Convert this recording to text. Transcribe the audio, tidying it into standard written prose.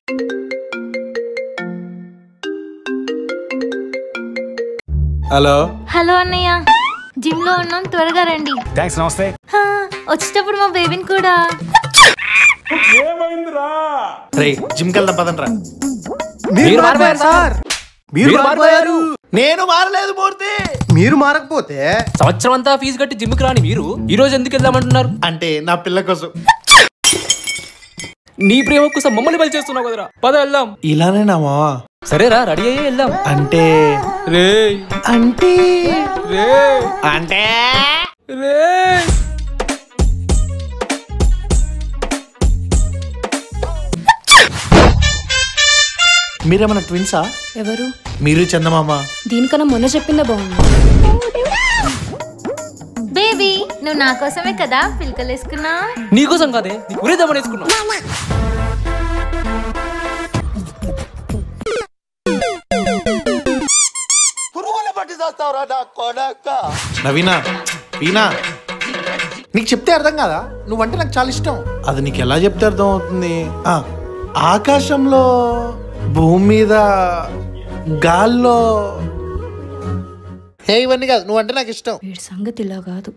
Hello hello అన్నయ్య, gym లో ఉన్నాం, త్వరగా రండి. థాంక్స్. నమస్తే. వచ్చేటప్పుడు మా బేబీని కూడా. రే జిమ్ కెళ్దాం పదండ్రా. మీరు మారిపోయారు సార్. మీరు మారిపోయారు. నేను మారలేదు మూర్తి. మీరు మారకపోతే సంవత్సరం అంతా ఫీజు కట్టి జిమ్కి రాని మీరు ఈ రోజు ఎందుకు వెళ్దామంటున్నారు? అంటే నా పిల్ల కోసం. నీ ప్రేమ కోసం మమ్మల్ని బలి చేస్తున్నావు కదరా. పద వెళ్దాం. ఇలానే నా మావా. సరేరా, రెడీ అయ్యి వెళ్దాం. అంటే రే అంటే రే అంటే రే మీరేమన్నా ట్విన్సా? ఎవరు? మీరు చందమామ. దీనికన్నా మొన్న చెప్పిందే బాగుంది. బేబీ, నువ్వు నా కోసమే కదా పిల్కలు వేసుకున్నా? నీకోసం కాదే, నీకు ఉరేద్దామని వేసుకున్నావు. నవీనా, వీణా, నీకు చెప్తే అర్థం కాదా? నువ్వంటే నాకు చాలా ఇష్టం. అది నీకు ఎలా చెప్తే అర్థం అవుతుంది? ఆకాశంలో, భూమి మీద, గాల్లో. ఇవన్నీ కాదు, నువ్వంటే నాకు ఇష్టం. వీడి సంగతి ఇలా కాదు.